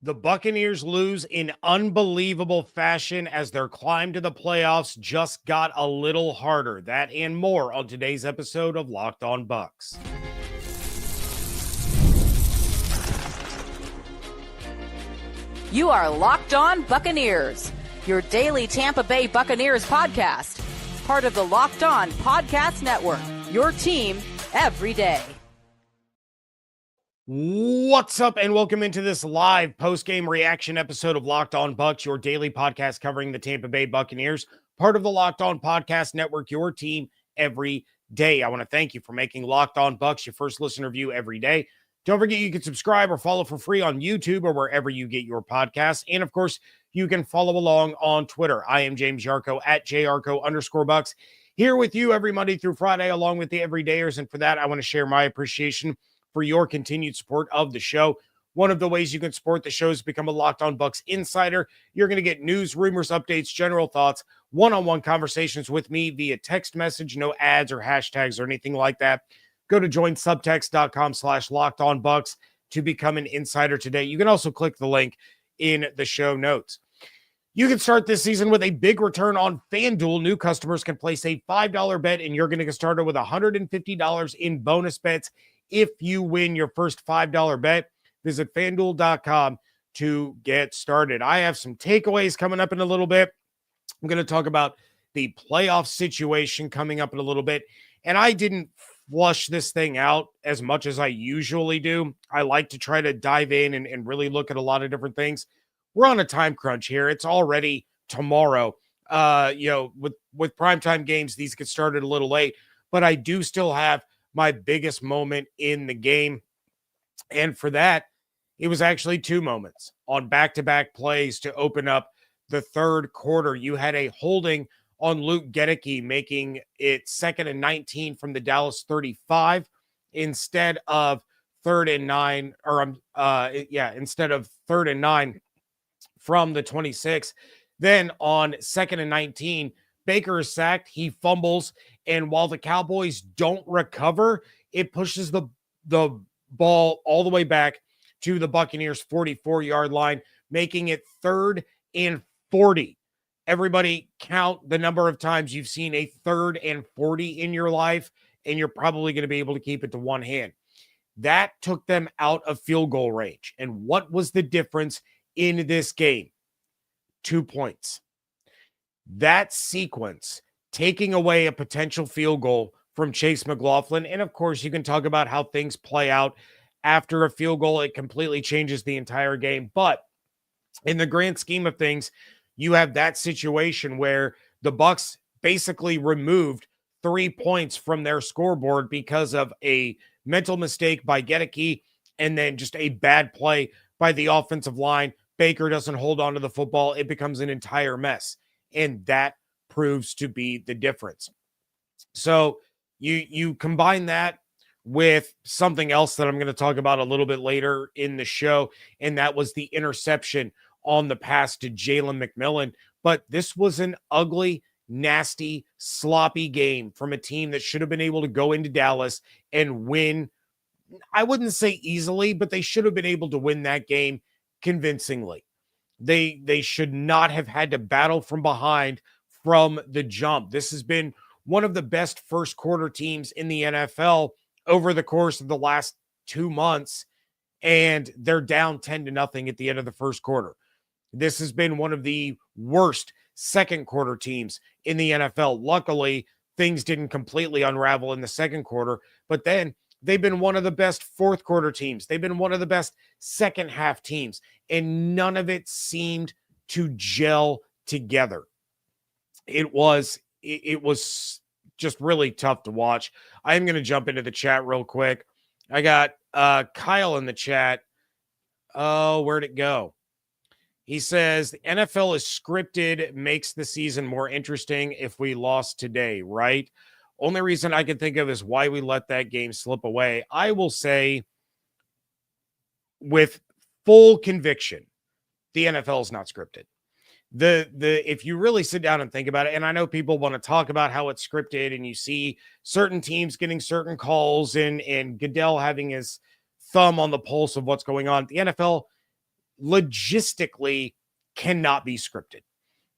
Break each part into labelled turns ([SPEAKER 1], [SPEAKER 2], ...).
[SPEAKER 1] The Buccaneers lose in unbelievable fashion as their climb to the playoffs just got a little harder. That and more on today's episode of Locked On Bucs.
[SPEAKER 2] You are Locked On Buccaneers, your daily Tampa Bay Buccaneers podcast. Part of the Locked On Podcast Network, your team every day.
[SPEAKER 1] What's up, and welcome into this live post-game reaction episode of Locked On Bucs, your daily podcast covering the Tampa Bay Buccaneers, part of the Locked On Podcast Network, your team every day. I want to thank you for making Locked On Bucs your first listener view every day. Don't forget you can subscribe or follow for free on YouTube or wherever you get your podcasts. And of course, you can follow along on Twitter. I am James Yarcho at JYarcho_Bucs, here with you every Monday through Friday, along with the everydayers. And for that, I want to share my appreciation for your continued support of the show. One of the ways you can support the show is become a Locked On Bucs insider. You're going to get news, rumors, updates, general thoughts, one-on-one conversations with me via text message, no ads or hashtags or anything like that. Go to joinsubtext.com/LockedOnBucs to become an insider today. You can also click the link in the show notes. You can start this season with a big return on FanDuel. New customers can place a $5 bet, and you're going to get started with $150 in bonus bets if you win your first $5 bet. Visit FanDuel.com to get started. I have some takeaways coming up in a little bit. I'm going to talk about the playoff situation coming up in a little bit. And I didn't flush this thing out as much as I usually do. I like to try to dive in and really look at a lot of different things. We're on a time crunch here. It's already tomorrow. With primetime games, these get started a little late. But I do still have my biggest moment in the game. And for that, it was actually two moments on back-to-back plays to open up the third quarter. You had a holding on Luke Gedeke, making it 2nd and 19 from the Dallas 35 instead of 3rd and 9, instead of 3rd and 9 from the 26. Then on 2nd and 19, Baker is sacked, he fumbles, and while the Cowboys don't recover, it pushes the ball all the way back to the Buccaneers' 44-yard line, making it 3rd and 40. Everybody count the number of times you've seen a 3rd and 40 in your life, and you're probably going to be able to keep it to one hand. That took them out of field goal range. And what was the difference in this game? 2 points. That sequence, taking away a potential field goal from Chase McLaughlin, and of course, you can talk about how things play out after a field goal. It completely changes the entire game. But in the grand scheme of things, you have that situation where the Bucs basically removed 3 points from their scoreboard because of a mental mistake by Gedeke and then just a bad play by the offensive line. Baker doesn't hold on to the football. It becomes an entire mess. And that proves to be the difference. So you combine that with something else that I'm going to talk about a little bit later in the show, and that was the interception on the pass to Jalen McMillan. But this was an ugly, nasty, sloppy game from a team that should have been able to go into Dallas and win. I wouldn't say easily, but they should have been able to win that game convincingly. They should not have had to battle from behind from the jump. This has been one of the best first quarter teams in the NFL over the course of the last 2 months, and they're down 10-0 at the end of the first quarter. This has been one of the worst second quarter teams in the NFL. Luckily, things didn't completely unravel in the second quarter, but then they've been one of the best fourth quarter teams. They've been one of the best second half teams, and none of it seemed to gel together. It was just really tough to watch. I am going to jump into the chat real quick. I got Kyle in the chat. Oh, where'd it go? He says, the NFL is scripted, makes the season more interesting if we lost today, right? Only reason I can think of is why we let that game slip away. I will say with full conviction, the NFL is not scripted. If you really sit down and think about it, and I know people want to talk about how it's scripted, and you see certain teams getting certain calls and Goodell having his thumb on the pulse of what's going on. The NFL, logistically cannot be scripted.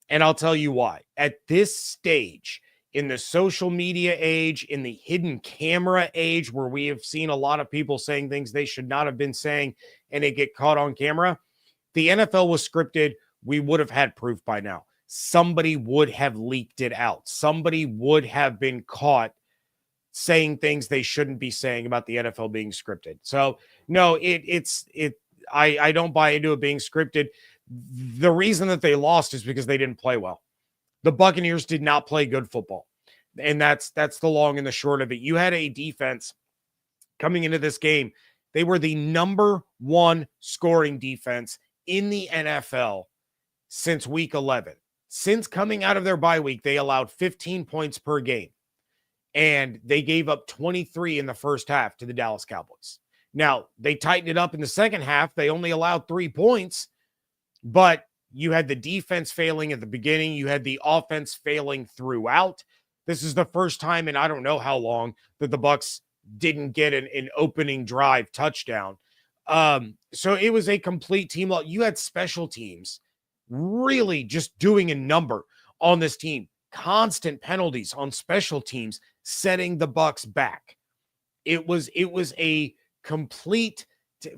[SPEAKER 1] And I'll tell you why. At this stage, in the social media age, in the hidden camera age, where we have seen a lot of people saying things they should not have been saying and they get caught on camera, the NFL was scripted. We would have had proof by now. Somebody would have leaked it out. Somebody would have been caught saying things they shouldn't be saying about the NFL being scripted. So no, I don't buy into it being scripted. The reason that they lost is because they didn't play well. The Buccaneers did not play good football. And that's the long and the short of it. You had a defense coming into this game. They were the number one scoring defense in the NFL since week 11. Since coming out of their bye week, they allowed 15 points per game. And they gave up 23 in the first half to the Dallas Cowboys. Now, they tightened it up in the second half. They only allowed 3 points, but you had the defense failing at the beginning. You had the offense failing throughout. This is the first time in I don't know how long that the Bucs didn't get an opening drive touchdown. So it was a complete team loss. You had special teams really just doing a number on this team. Constant penalties on special teams setting the Bucs back. It was a complete,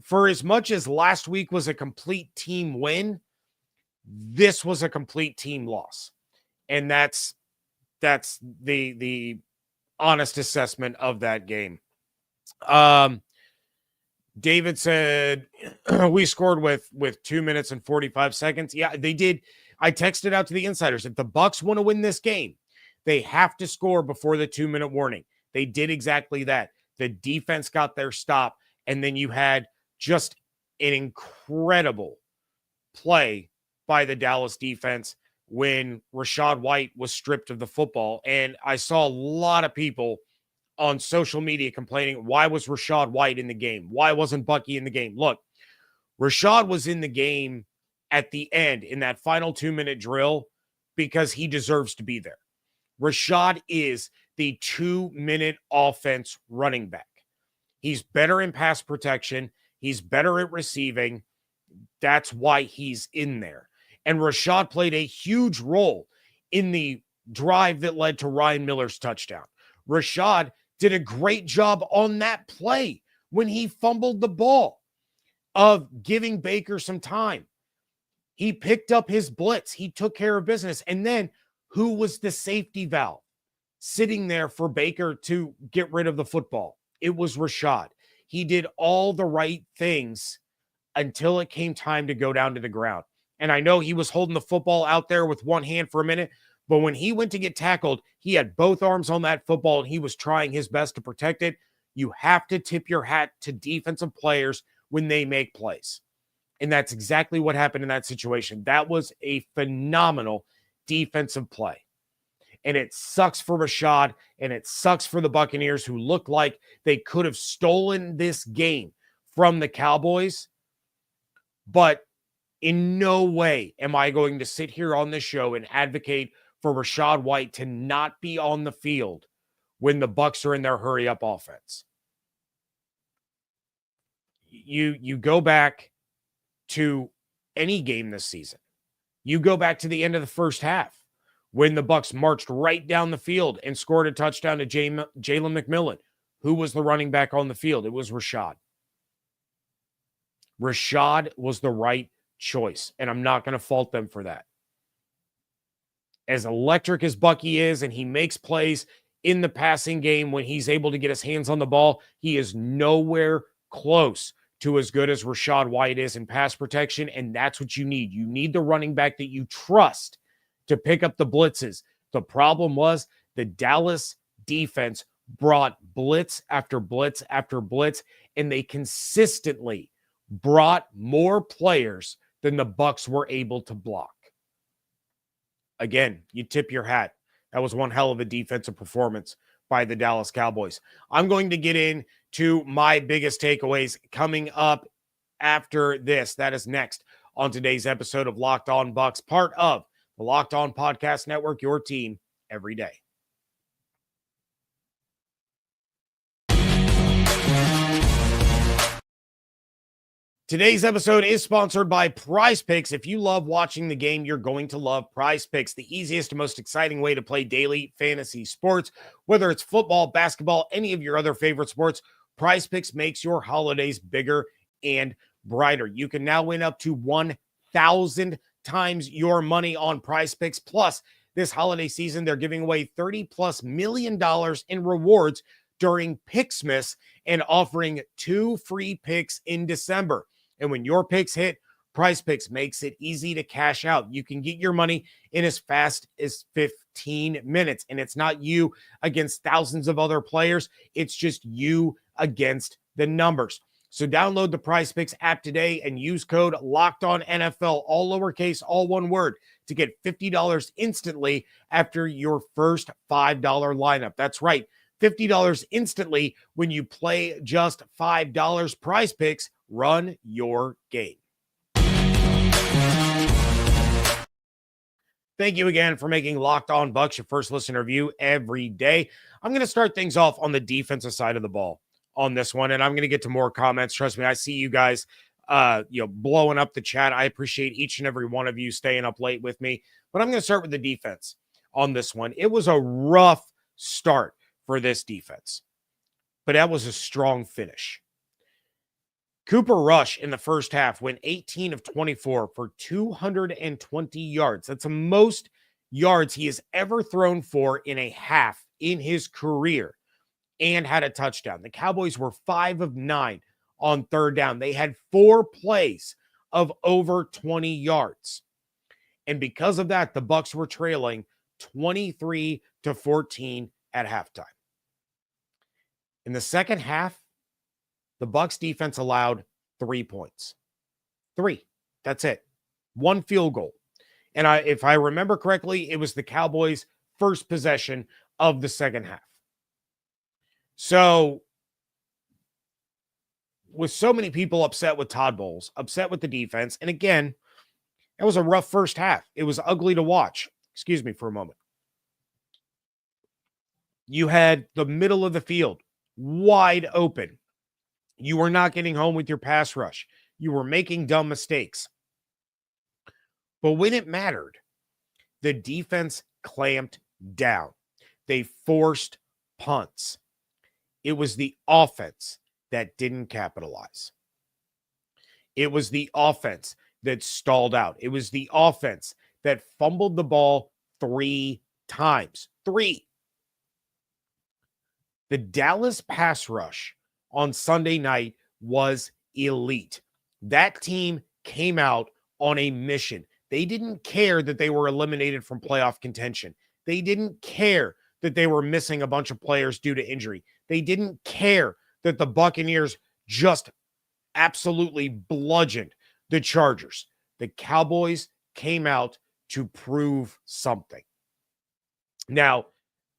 [SPEAKER 1] for as much as last week was a complete team win, this was a complete team loss. And that's the honest assessment of that game. David said we scored with 2 minutes and 45 seconds. Yeah, they did. I texted out to the insiders. If the Bucs want to win this game, they have to score before the 2-minute warning. They did exactly that. The defense got their stop, and then you had just an incredible play by the Dallas defense when Rachaad White was stripped of the football. And I saw a lot of people on social media complaining, why was Rachaad White in the game? Why wasn't Bucky in the game? Look, Rachaad was in the game at the end in that final 2-minute drill because he deserves to be there. Rachaad is the 2-minute offense running back. He's better in pass protection. He's better at receiving. That's why he's in there. And Rachaad played a huge role in the drive that led to Ryan Miller's touchdown. Rachaad did a great job on that play when he fumbled the ball of giving Baker some time. He picked up his blitz. He took care of business. And then who was the safety valve sitting there for Baker to get rid of the football? It was Rachaad. He did all the right things until it came time to go down to the ground. And I know he was holding the football out there with one hand for a minute, but when he went to get tackled, he had both arms on that football and he was trying his best to protect it. You have to tip your hat to defensive players when they make plays. And that's exactly what happened in that situation. That was a phenomenal defensive play. And it sucks for Rachaad, and it sucks for the Buccaneers, who looked like they could have stolen this game from the Cowboys. But in no way am I going to sit here on this show and advocate for Rachaad White to not be on the field when the Bucs are in their hurry-up offense. You go back to any game this season. You go back to the end of the first half when the Bucs marched right down the field and scored a touchdown to Jalen McMillan. Who was the running back on the field? It was Rachaad. Rachaad was the right choice, and I'm not going to fault them for that. As electric as Bucky is, and he makes plays in the passing game when he's able to get his hands on the ball, he is nowhere close to as good as Rachaad White is in pass protection, and that's what you need. You need the running back that you trust to pick up the blitzes. The problem was the Dallas defense brought blitz after blitz after blitz, and they consistently brought more players than the Bucs were able to block. Again, you tip your hat. That was one hell of a defensive performance by the Dallas Cowboys. I'm going to get into my biggest takeaways coming up after this. That is next on today's episode of Locked On Bucs, part of the Locked On Podcast Network, your team every day. Today's episode is sponsored by Prize Picks. If you love watching the game, you're going to love Prize Picks, the easiest and most exciting way to play daily fantasy sports. Whether it's football, basketball, any of your other favorite sports, Prize Picks makes your holidays bigger and brighter. You can now win up to 1,000 times your money on Prize Picks. Plus, this holiday season, they're giving away $30+ million in rewards during Picksmas and offering 2 free picks in December. And when your picks hit, Prize Picks makes it easy to cash out. You can get your money in as fast as 15 minutes. And it's not you against thousands of other players. It's just you against the numbers. So download the Prize Picks app today and use code LOCKEDONNFL, all lowercase, all one word, to get $50 instantly after your first $5 lineup. That's right, $50 instantly when you play just $5. Prize Picks, run your game. Thank you again for making Locked On Bucs your first listen review every day. I'm going to start things off on the defensive side of the ball on this one, and I'm going to get to more comments. Trust me, I see you guys blowing up the chat. I appreciate each and every one of you staying up late with me, but I'm going to start with the defense on this one. It was a rough start for this defense, but that was a strong finish. Cooper Rush in the first half went 18 of 24 for 220 yards. That's the most yards he has ever thrown for in a half in his career, and had a touchdown. The Cowboys were 5 of 9 on third down. They had 4 plays of over 20 yards. And because of that, the Bucs were trailing 23-14 at halftime. In the second half, the Bucs defense allowed 3 points. 3. That's it. 1 field goal. And if I remember correctly, it was the Cowboys' first possession of the second half. So, with so many people upset with Todd Bowles, upset with the defense, and again, it was a rough first half. It was ugly to watch. Excuse me for a moment. You had the middle of the field wide open. You were not getting home with your pass rush. You were making dumb mistakes. But when it mattered, the defense clamped down. They forced punts. It was the offense that didn't capitalize. It was the offense that stalled out. It was the offense that fumbled the ball 3 times. 3. The Dallas pass rush on Sunday night was elite. That team came out on a mission. They didn't care that they were eliminated from playoff contention. They didn't care that they were missing a bunch of players due to injury. They didn't care that the Buccaneers just absolutely bludgeoned the Chargers. The Cowboys came out to prove something. Now,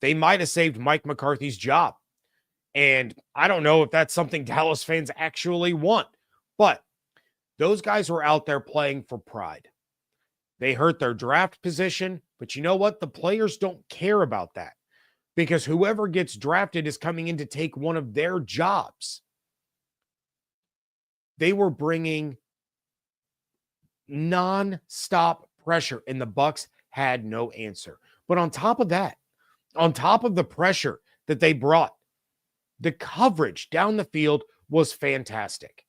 [SPEAKER 1] they might have saved Mike McCarthy's job. And I don't know if that's something Dallas fans actually want. But those guys were out there playing for pride. They hurt their draft position. But you know what? The players don't care about that. Because whoever gets drafted is coming in to take one of their jobs. They were bringing non-stop pressure, and the Bucs had no answer. But on top of that, on top of the pressure that they brought, the coverage down the field was fantastic.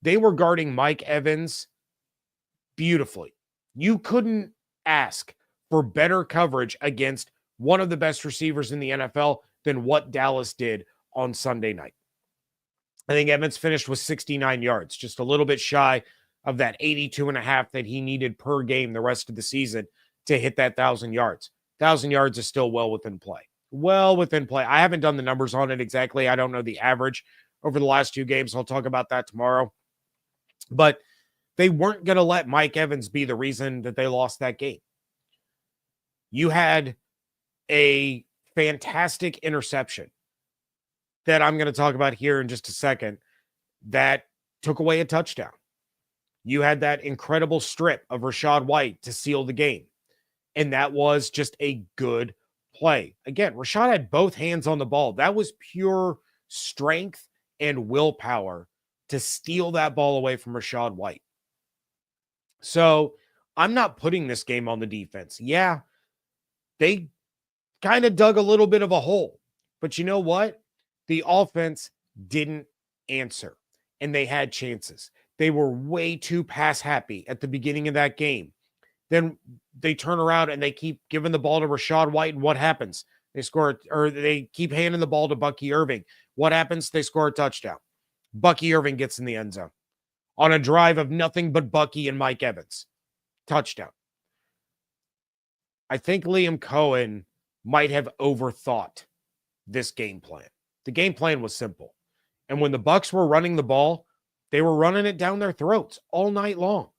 [SPEAKER 1] They were guarding Mike Evans beautifully. You couldn't ask for better coverage against one of the best receivers in the NFL than what Dallas did on Sunday night. I think Evans finished with 69 yards, just a little bit shy of that 82.5 that he needed per game the rest of the season to hit that 1,000 yards. 1,000 yards is still well within play. Well within play. I haven't done the numbers on it exactly. I don't know the average over the last 2 games. I'll talk about that tomorrow. But they weren't going to let Mike Evans be the reason that they lost that game. You had a fantastic interception that I'm going to talk about here in just a second that took away a touchdown. You had that incredible strip of Rachaad White to seal the game. And that was just a good play. Again, Rachaad had both hands on the ball. That was pure strength and willpower to steal that ball away from Rachaad White. So I'm not putting this game on the defense. Yeah, they kind of dug a little bit of a hole, but you know what? The offense didn't answer, and they had chances. They were way too pass happy at the beginning of that game. Then they turn around and they keep giving the ball to Rachaad White, and what happens? They score, or they keep handing the ball to Bucky Irving. What happens? They score a touchdown. Bucky Irving gets in the end zone on a drive of nothing but Bucky and Mike Evans. Touchdown. I think Liam Cohen might have overthought this game plan. The game plan was simple. And when the Bucs were running the ball, they were running it down their throats all night long.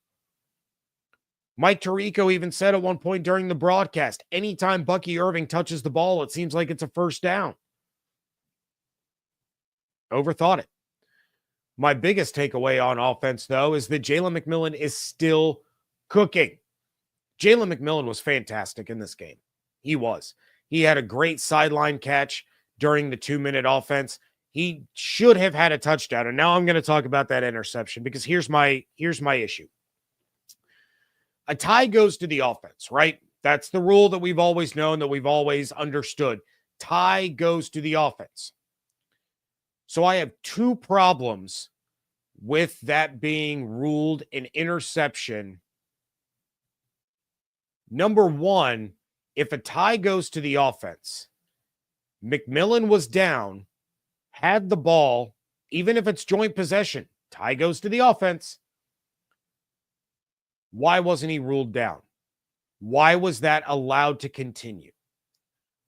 [SPEAKER 1] Mike Tirico even said at one point during the broadcast, anytime Bucky Irving touches the ball, it seems like it's a first down. Overthought it. My biggest takeaway on offense, though, is that Jalen McMillan is still cooking. Jalen McMillan was fantastic in this game. He was. He had a great sideline catch during the 2-minute offense. He should have had a touchdown. And now I'm going to talk about that interception because here's my issue. A tie goes to the offense, right? That's the rule that we've always known, that we've always understood. Tie goes to the offense. So I have two problems with that being ruled an interception. Number one, if a tie goes to the offense, McMillan was down, had the ball, even if it's joint possession, tie goes to the offense. Why wasn't he ruled down? Why was that allowed to continue?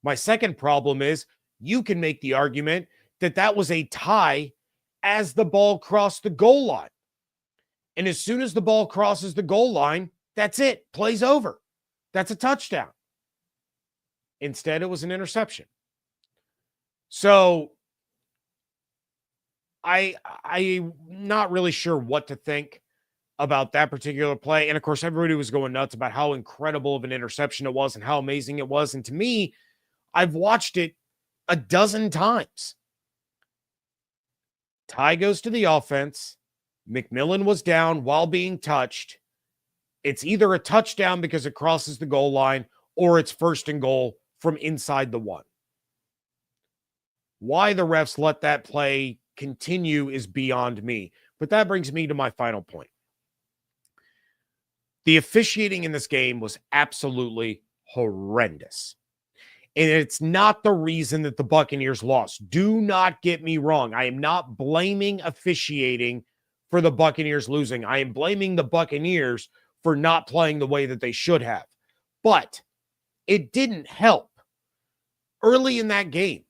[SPEAKER 1] My second problem is you can make the argument that that was a tie as the ball crossed the goal line. And as soon as the ball crosses the goal line, that's it. Play's over. That's a touchdown. Instead, it was an interception. So I'm not really sure what to think about that particular play. And of course, everybody was going nuts about how incredible of an interception it was and how amazing it was. And to me, I've watched it a dozen times. Tie goes to the offense. McMillan was down while being touched. It's either a touchdown because it crosses the goal line or it's first and goal from inside the one. Why the refs let that play continue is beyond me. But that brings me to my final point. The officiating in this game was absolutely horrendous. And it's not the reason that the Buccaneers lost. Do not get me wrong. I am not blaming officiating for the Buccaneers losing. I am blaming the Buccaneers for not playing the way that they should have. But it didn't help. Early in that game,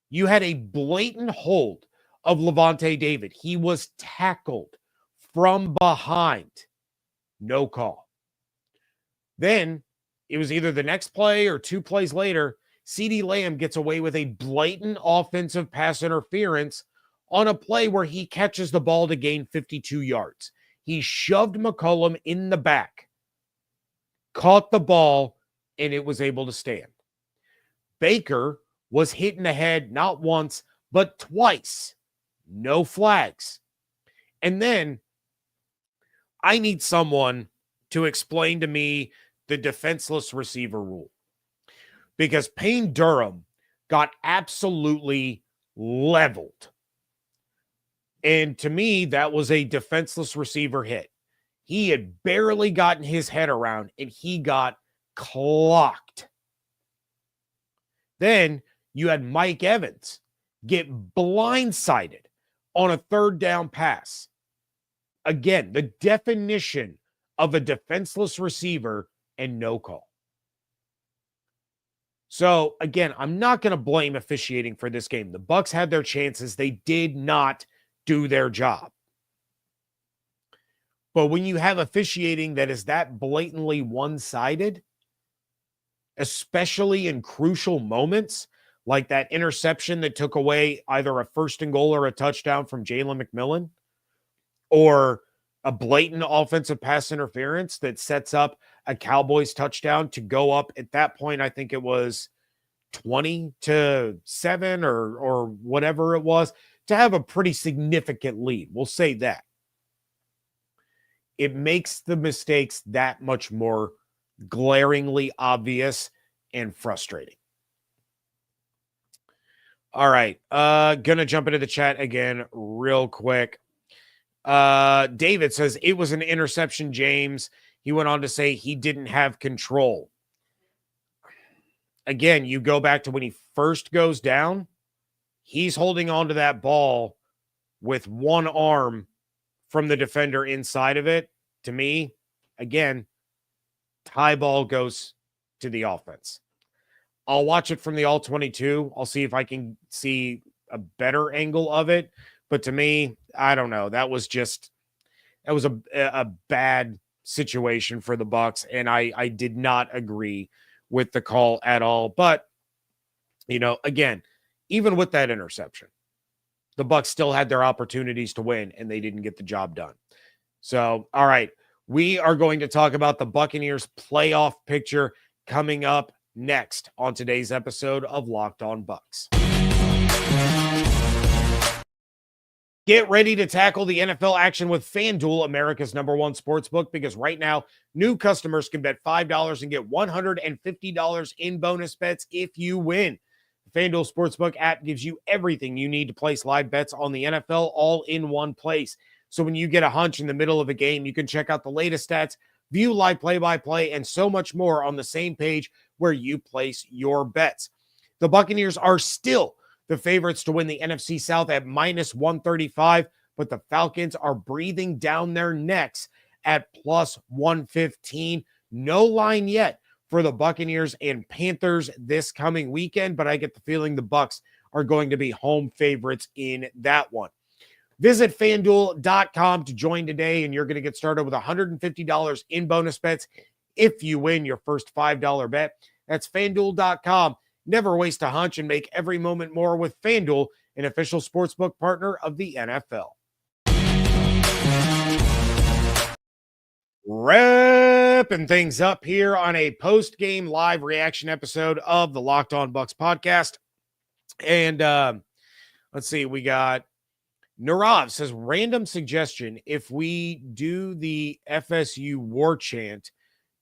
[SPEAKER 1] you had a blatant hold of Levante David. He was tackled from behind. No call. Then it was either the next play or two plays later, CeeDee Lamb gets away with a blatant offensive pass interference on a play where he catches the ball to gain 52 yards. He shoved McCollum in the back, caught the ball, and it was able to stand. Baker was hit in the head not once, but twice. No flags. And then I need someone to explain to me the defenseless receiver rule. Because Payne Durham got absolutely leveled. And to me, that was a defenseless receiver hit. He had barely gotten his head around, and he got clocked. Then you had Mike Evans get blindsided on a third down pass. Again, the definition of a defenseless receiver and no call. So again, I'm not going to blame officiating for this game. The Bucs had their chances. They did not do their job. But when you have officiating that is that blatantly one-sided, especially in crucial moments, like that interception that took away either a first and goal or a touchdown from Jalen McMillan, or a blatant offensive pass interference that sets up a Cowboys touchdown to go up at that point, I think it was 20-7 or whatever it was, to have a pretty significant lead. We'll say that. It makes the mistakes that much more glaringly obvious and frustrating. All right. Gonna jump into the chat again real quick. David says it was an interception, James. He went on to say he didn't have control. Again, you go back to when he first goes down, he's holding on to that ball with one arm from the defender inside of it. To me, again, tie ball goes to the offense. I'll watch it from the all 22. I'll see if I can see a better angle of it. But to me, I don't know. That was a bad situation for the Bucs, and I did not agree with the call at all. But, again, even with that interception, the Bucs still had their opportunities to win, and they didn't get the job done. So, all right, we are going to talk about the Buccaneers playoff picture coming up next on today's episode of Locked On Bucs. Get ready to tackle the NFL action with FanDuel, America's #1 sportsbook, because right now, new customers can bet $5 and get $150 in bonus bets if you win. The FanDuel Sportsbook app gives you everything you need to place live bets on the NFL all in one place. So when you get a hunch in the middle of a game, you can check out the latest stats, view live play-by-play, and so much more on the same page where you place your bets. The Buccaneers are still the favorites to win the NFC South at -135, but the Falcons are breathing down their necks at +115. No line yet for the Buccaneers and Panthers this coming weekend, but I get the feeling the Bucs are going to be home favorites in that one. Visit FanDuel.com to join today, and you're going to get started with $150 in bonus bets if you win your first $5 bet. That's FanDuel.com. Never waste a hunch and make every moment more with FanDuel, an official sportsbook partner of the NFL. Wrapping things up here on a post-game live reaction episode of the Locked On Bucs podcast. And let's see, we got Narav says, random suggestion. If we do the FSU war chant,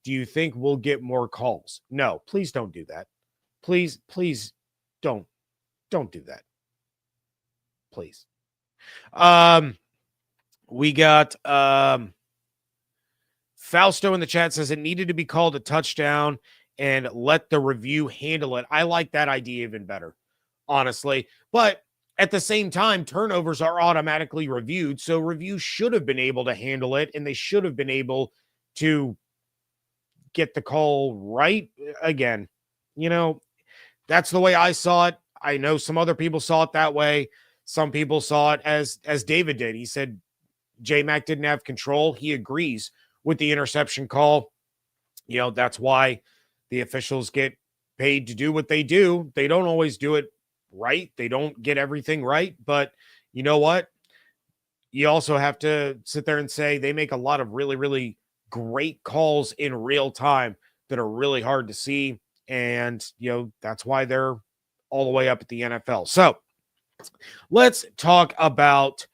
[SPEAKER 1] do you think we'll get more calls? No, please don't do that. Please don't do that. Please. We got Fausto in the chat says it needed to be called a touchdown and let the review handle it. I like that idea even better, honestly. But at the same time, turnovers are automatically reviewed, so review should have been able to handle it, and they should have been able to get the call right. Again, that's the way I saw it. I know some other people saw it that way. Some people saw it as David did. He said J-Mac didn't have control. He agrees with the interception call. That's why the officials get paid to do what they do. They don't always do it right. They don't get everything right. But you know what? You also have to sit there and say they make a lot of really, really great calls in real time that are really hard to see. And, that's why they're all the way up at the NFL. So let's talk about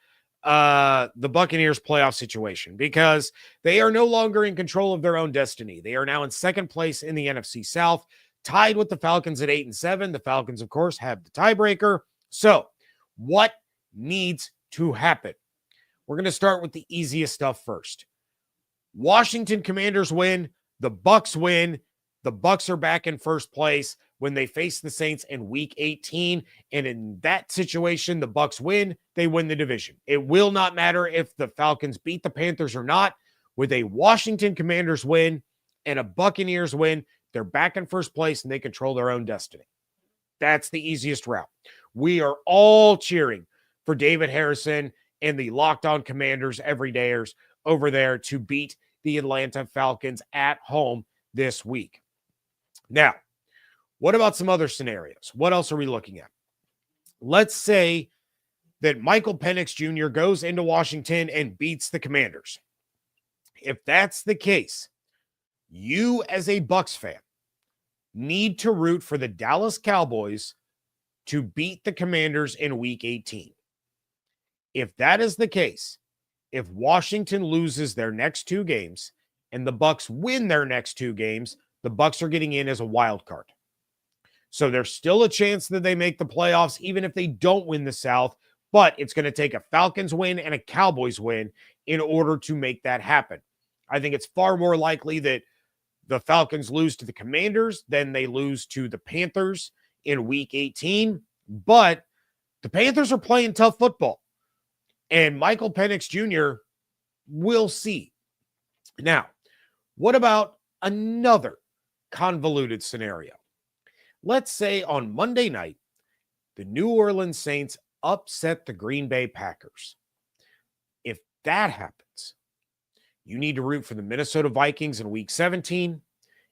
[SPEAKER 1] the Buccaneers playoff situation, because they are no longer in control of their own destiny. They are now in second place in the NFC South, tied with the Falcons at 8-7. The Falcons, of course, have the tiebreaker. So what needs to happen? We're going to start with the easiest stuff first. Washington Commanders win. The Bucs win. The Bucs are back in first place when they face the Saints in Week 18. And in that situation, the Bucs win. They win the division. It will not matter if the Falcons beat the Panthers or not. With a Washington Commanders win and a Buccaneers win, they're back in first place and they control their own destiny. That's the easiest route. We are all cheering for David Harrison and the Locked On Commanders everydayers over there to beat the Atlanta Falcons at home this week. Now, what about some other scenarios? What else are we looking at? Let's say that Michael Penix Jr. goes into Washington and beats the Commanders. If that's the case, you as a Bucs fan need to root for the Dallas Cowboys to beat the Commanders in Week 18. If that is the case, if Washington loses their next 2 games and the Bucs win their next 2 games, the Bucs are getting in as a wild card. So there's still a chance that they make the playoffs, even if they don't win the South, but it's going to take a Falcons win and a Cowboys win in order to make that happen. I think it's far more likely that the Falcons lose to the Commanders than they lose to the Panthers in week 18, but the Panthers are playing tough football, and Michael Penix Jr. will see. Now, what about another convoluted scenario? Let's say on Monday night, the New Orleans Saints upset the Green Bay Packers. If that happens, you need to root for the Minnesota Vikings in week 17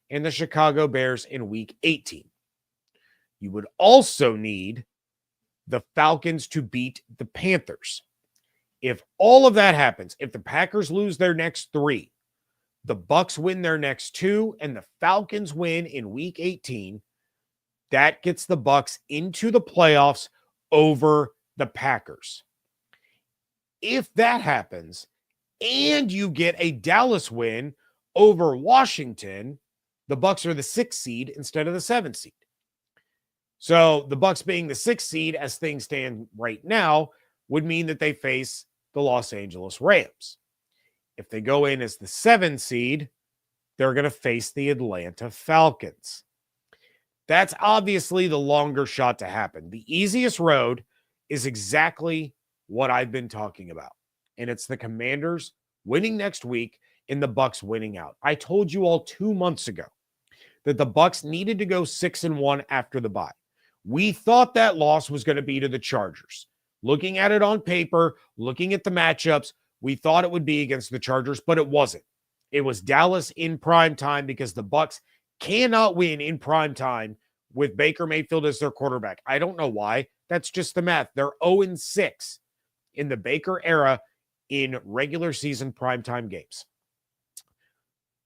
[SPEAKER 1] and the Chicago Bears in week 18. You would also need the Falcons to beat the Panthers. If all of that happens, if the Packers lose their next 3, the Bucs win their next 2, and the Falcons win in week 18, that gets the Bucs into the playoffs over the Packers. If that happens, and you get a Dallas win over Washington, the Bucs are the 6th seed instead of the 7th seed. So the Bucs being the 6th seed as things stand right now would mean that they face the Los Angeles Rams. If they go in as the 7th seed, they're going to face the Atlanta Falcons. That's obviously the longer shot to happen. The easiest road is exactly what I've been talking about, and it's the Commanders winning next week and the Bucs winning out. I told you all 2 months ago that the Bucs needed to go 6-1 after the bye. We thought that loss was going to be to the Chargers. Looking at it on paper, looking at the matchups, we thought it would be against the Chargers, but it wasn't. It was Dallas in prime time because the Bucs cannot win in prime time with Baker Mayfield as their quarterback. I don't know why. That's just the math. They're 0-6 in the Baker era in regular season primetime games.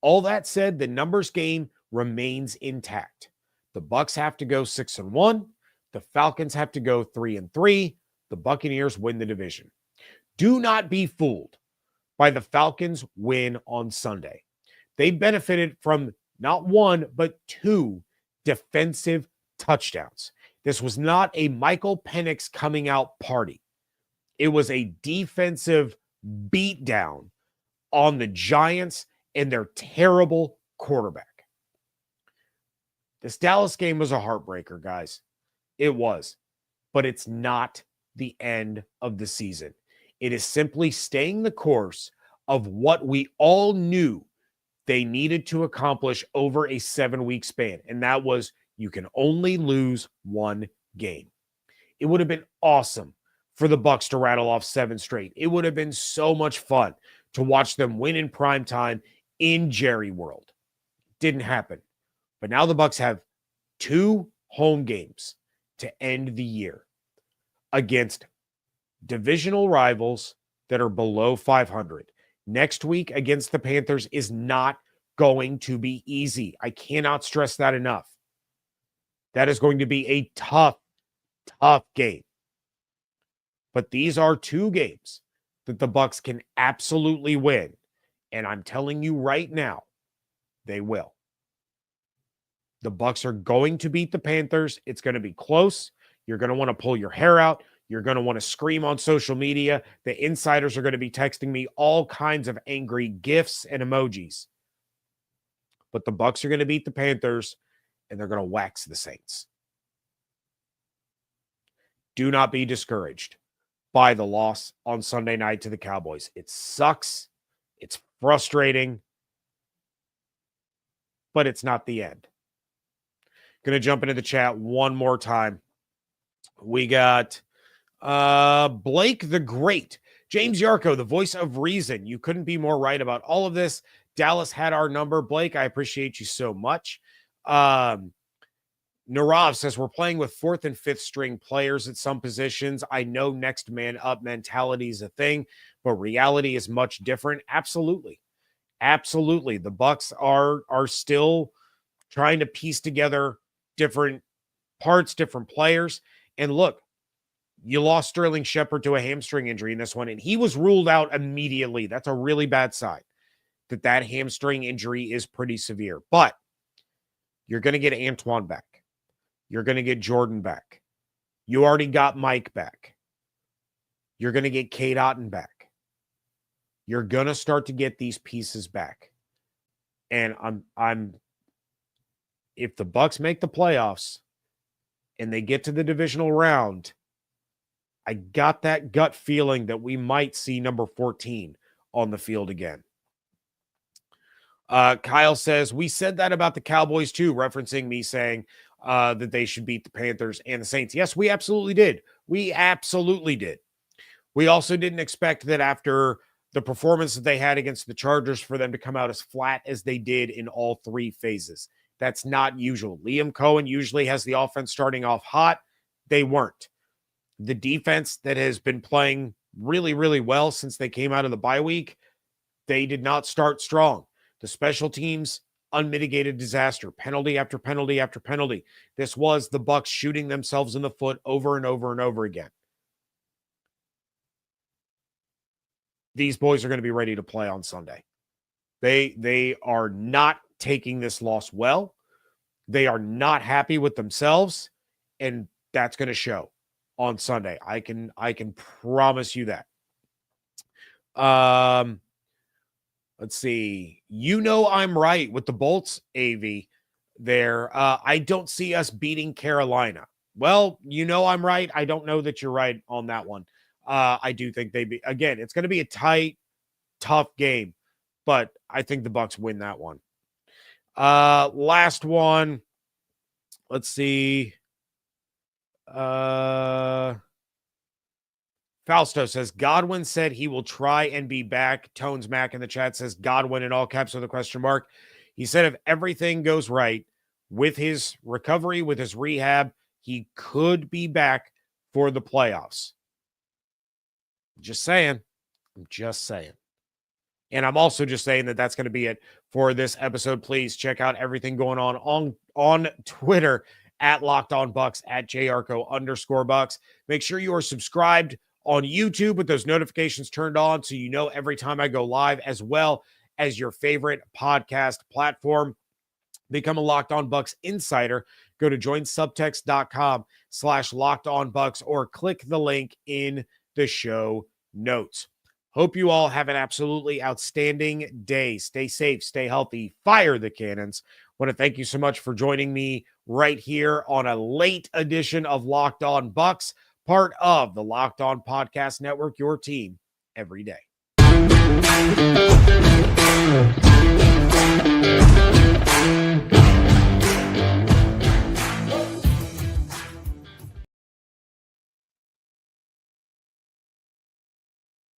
[SPEAKER 1] All that said, the numbers game remains intact. The Bucs have to go 6-1. The Falcons have to go 3-3. The Buccaneers win the division. Do not be fooled by the Falcons' win on Sunday. They benefited from not 1, but 2 defensive touchdowns. This was not a Michael Penix coming out party. It was a defensive beatdown on the Giants and their terrible quarterback. This Dallas game was a heartbreaker, guys. It was. But it's not the end of the season. It is simply staying the course of what we all knew they needed to accomplish over a 7-week span. And that was, you can only lose 1 game. It would have been awesome for the Bucs to rattle off 7 straight. It would have been so much fun to watch them win in prime time in Jerry World. Didn't happen. But now the Bucs have 2 home games to end the year against divisional rivals that are below 500. Next week against the Panthers is not going to be easy. I cannot stress that enough. That is going to be a tough game. But these are 2 games that the Bucs can absolutely win. And I'm telling you right now, they will. The Bucs are going to beat the Panthers. It's going to be close. You're going to want to pull your hair out. You're going to want to scream on social media. The insiders are going to be texting me all kinds of angry GIFs and emojis. But the Bucs are going to beat the Panthers, and they're going to wax the Saints. Do not be discouraged by the loss on Sunday night to the Cowboys. It sucks. It's frustrating. But it's not the end. Going to jump into the chat one more time. We got Blake the Great. James Yarcho, the voice of reason. You couldn't be more right about all of this. Dallas had our number. Blake, I appreciate you so much. Narav says we're playing with 4th and 5th string players at some positions. I know next man up mentality is a thing, but reality is much different. Absolutely. Absolutely. The Bucs are still trying to piece together different parts, different players. And look, You lost Sterling Shepard to a hamstring injury in this one, and he was ruled out immediately. That's a really bad sign that hamstring injury is pretty severe. But you're going to get Antoine back. You're going to get Jordan back. You already got Mike back. You're going to get Cade Otton back. You're going to start to get these pieces back. And if the Bucs make the playoffs and they get to the divisional round, I got that gut feeling that we might see number 14 on the field again. Kyle says, we said that about the Cowboys too, referencing me saying that they should beat the Panthers and the Saints. Yes, we absolutely did. We absolutely did. We also didn't expect that after the performance that they had against the Chargers for them to come out as flat as they did in all three phases. That's not usual. Liam Cohen usually has the offense starting off hot. They weren't. The defense that has been playing really, really well since they came out of the bye week, they did not start strong. The special teams, unmitigated disaster, penalty after penalty after penalty. This was the Bucs shooting themselves in the foot over and over and over again. These boys are going to be ready to play on Sunday. They are not taking this loss well. They are not happy with themselves, and that's going to show on Sunday. I can promise you that. Let's see. You know I'm right with the Bolts, AV, there. I don't see us beating Carolina. Well, you know I'm right. I don't know that you're right on that one. I do think again, it's going to be a tight, tough game, but I think the Bucs win that one. Last one. Let's see. Fausto says Godwin said he will try and be back. Tones Mac in the chat says Godwin in all caps with a question mark. He said if everything goes right with his recovery, with his rehab, he could be back for the playoffs. Just saying. I'm just saying. And I'm also just saying that that's going to be it for this episode. Please check out everything going on Twitter at Locked On Bucs, at JYarcho_Bucs. Make sure you are subscribed on YouTube with those notifications turned on so you know every time I go live, as well as your favorite podcast platform. Become a Locked On Bucs insider. Go to joinsubtext.com/LockedOnBucs or click the link in the show notes. Hope you all have an absolutely outstanding day. Stay safe, stay healthy, fire the cannons. Want to thank you so much for joining me right here on a late edition of Locked On Bucs, part of the Locked On Podcast Network, your team every day.